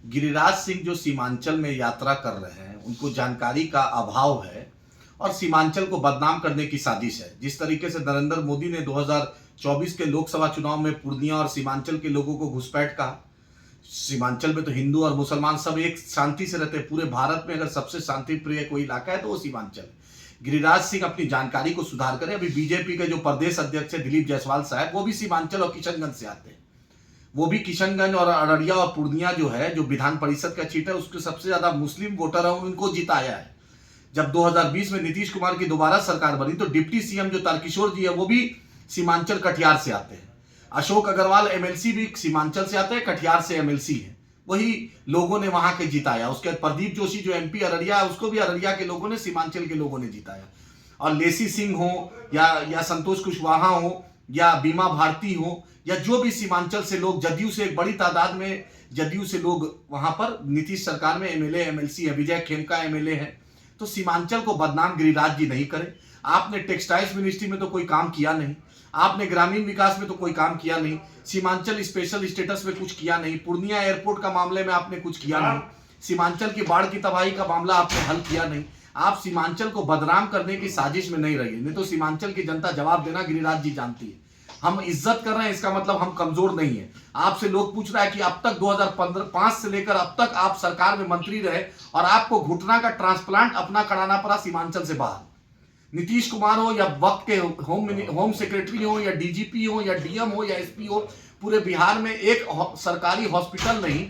गिरिराज सिंह जो सीमांचल में यात्रा कर रहे हैं, उनको जानकारी का अभाव है और सीमांचल को बदनाम करने की साजिश है। जिस तरीके से नरेंद्र मोदी ने 2024 के लोकसभा चुनाव में पूर्णिया और सीमांचल के लोगों को घुसपैठ कहा। सीमांचल में तो हिंदू और मुसलमान सब एक शांति से रहते हैं। पूरे भारत में अगर सबसे शांति प्रिय कोई इलाका है तो वो सीमांचल है। गिरिराज सिंह अपनी जानकारी को सुधार करें। अभी बीजेपी के जो प्रदेश अध्यक्ष है दिलीप जायसवाल साहब, वो भी सीमांचल और किशनगंज से आते हैं। वो भी किशनगंज और अररिया और पूर्णिया जो है, जो विधान परिषद का सीट है, उसके सबसे ज्यादा मुस्लिम वोटर है, उनको जिताया है। जब 2020 में नीतीश कुमार की दोबारा सरकार बनी तो डिप्टी सीएम जो तारकिशोर जी है वो भी सीमांचल कटिहार से आते हैं। अशोक अग्रवाल एमएलसी भी सीमांचल से आते हैं, कटिहार से एमएलसी है। वही लोगों ने वहां के जिताया। उसके बाद प्रदीप जोशी जो एमपी अररिया है, उसको भी अररिया के लोगों ने, सीमांचल के लोगों ने जिताया। और लेसी सिंह हो या संतोष कुशवाहा हो या बीमा भारती हो या जो भी सीमांचल से लोग, जदयू से एक बड़ी तादाद में जदयू से लोग वहां पर नीतीश सरकार में एमएलए एमएलसी है। विजय खेमका एमएलए है। तो सीमांचल को बदनाम गिरिराज जी नहीं करें। आपने टेक्सटाइल्स मिनिस्ट्री में तो कोई काम किया नहीं, आपने ग्रामीण विकास में तो कोई काम किया नहीं, सीमांचल स्पेशल स्टेटस में कुछ किया नहीं, पूर्णिया एयरपोर्ट का मामले में आपने कुछ किया नहीं, सीमांचल की बाढ़ की तबाही का मामला आपने हल किया नहीं। आप सीमांचल को बदनाम करने की साजिश में नहीं रहिए, नहीं तो सीमांचल की जनता जवाब देना गिरिराज जी जानती है। हम इज्जत कर रहे हैं, इसका मतलब हम कमजोर नहीं है। आपसे लोग पूछ रहा है कि अब तक 2005 से लेकर अब तक आप सरकार में मंत्री रहे और आपको घुटना का ट्रांसप्लांट अपना कराना पड़ा सीमांचल से बाहर। नीतीश कुमार हो या वक्त के होम सेक्रेटरी हो या डीजीपी हो या डीएम हो या एसपी हो, पूरे बिहार में एक सरकारी हॉस्पिटल नहीं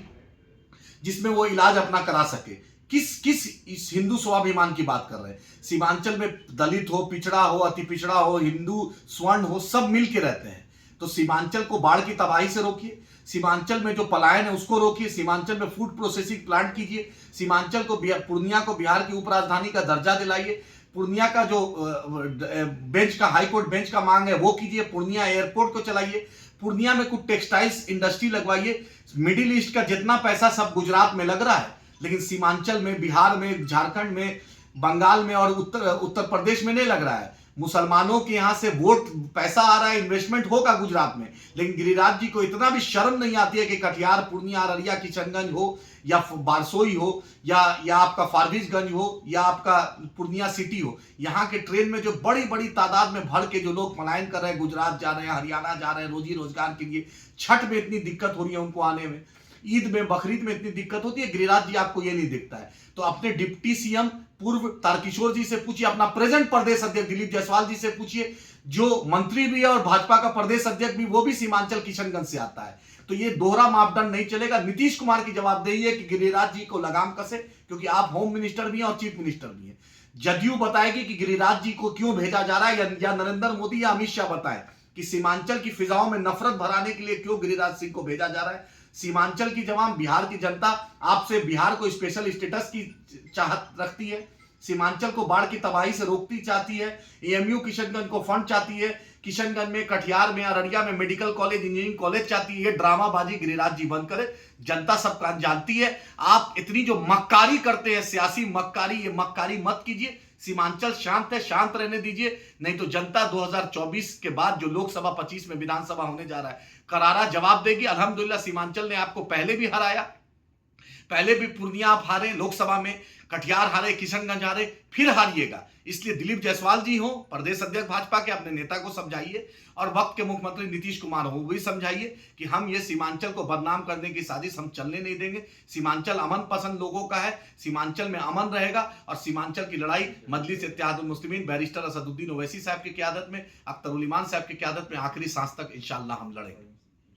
जिसमें वो इलाज अपना करा सके। किस इस हिंदू स्वाभिमान की बात कर रहे हैं? सीमांचल में दलित हो, पिछड़ा हो, अति पिछड़ा हो, हिंदू स्वर्ण हो, सब मिल के रहते हैं। तो सीमांचल को बाढ़ की तबाही से रोकिए, सीमांचल में जो पलायन है उसको रोकिए, सीमांचल में फूड प्रोसेसिंग प्लांट कीजिए, सीमांचल को, पूर्णिया को बिहार की उपराजधानी का दर्जा दिलाइए, पूर्णिया का जो बेंच का, हाईकोर्ट बेंच का मांग है वो कीजिए, पूर्णिया एयरपोर्ट को चलाइए, पूर्णिया में कुछ टेक्सटाइल्स इंडस्ट्री लगवाइए। मिडिल ईस्ट का जितना पैसा सब गुजरात में लग रहा है, लेकिन सीमांचल में, बिहार में, झारखंड में, बंगाल में और उत्तर प्रदेश में नहीं लग रहा है। मुसलमानों के यहां से वोट, पैसा आ रहा है, इन्वेस्टमेंट होगा गुजरात में, लेकिन गिरिराज जी को इतना भी शर्म नहीं आती है कि कटिहार, पूर्णिया, अररिया, किशनगंज हो या बारसोई हो या आपका फारबिसगंज हो या आपका पूर्णिया सिटी हो, यहाँ के ट्रेन में जो बड़ी बड़ी तादाद में भर के जो लोग पलायन कर रहे हैं, गुजरात जा रहे हैं, हरियाणा जा रहे हैं रोजी रोजगार के लिए, छठ में इतनी दिक्कत हो रही है उनको आने में, ईद में, बकरीद में इतनी दिक्कत होती है, गिरिराज जी आपको ये नहीं दिखता है। तो अपने डिप्टी सीएम पूर्व तारकिशोर जी से पूछिए, अपना प्रेजेंट प्रदेश अध्यक्ष दिलीप जायसवाल जी से पूछिए, जो मंत्री भी है और भाजपा का प्रदेश अध्यक्ष भी, वो भी सीमांचल किशनगंज से आता है। तो ये दोहरा मापदंड नहीं चलेगा। नीतीश कुमार की जवाबदेही है कि गिरिराज जी को लगाम कसे, क्योंकि आप होम मिनिस्टर भी हैं और चीफ मिनिस्टर भी हैं। जदयू बताएगी कि गिरिराज जी को क्यों भेजा जा रहा है, या नरेंद्र मोदी या अमित शाह बताए कि सीमांचल की फिजाओं में नफरत भराने के लिए क्यों गिरिराज सिंह को भेजा जा रहा है। सीमांचल की जवान, बिहार की जनता आपसे बिहार को स्पेशल स्टेटस की चाहत रखती है, सीमांचल को बाढ़ की तबाही से रोकती चाहती है, एएमयू किशनगंज को फंड चाहती है, किशनगंज में, कटिहार में, अररिया में मेडिकल कॉलेज, इंजीनियरिंग कॉलेज चाहती है। ड्रामाबाजी गिरिराज जी बंद करे, जनता सब जानती है। आप इतनी जो मक्कारी करते हैं, सियासी मक्कारी, ये मक्कारी मत कीजिए। सीमांचल शांत है, शांत रहने दीजिए, नहीं तो जनता 2024 के बाद जो लोकसभा 25 में विधानसभा होने जा रहा है, करारा जवाब देगी। अल्हम्दुलिल्लाह सीमांचल ने आपको पहले भी हराया, पहले भी पूर्णिया आप हारे लोकसभा में, कटिहार हारे, किशनगंज हारे, फिर हारिएगा। इसलिए दिलीप जायसवाल जी हो, प्रदेश अध्यक्ष भाजपा के, अपने नेता को समझाइए, और वक्त के मुख्यमंत्री नीतीश कुमार हो, वो भी समझाइए कि हम ये सीमांचल को बदनाम करने की साजिश हम चलने नहीं देंगे। सीमांचल अमन पसंद लोगों का है, सीमांचल में अमन रहेगा, और सीमांचल की लड़ाई मजलिस इत्तेहादुल मुस्लिमीन बैरिस्टर असदुद्दीन ओवैसी साहब की क़यादत में, अख्तर उल ईमान साहब की क़यादत में आखिरी सांस तक इंशाअल्लाह हम लड़ेंगे।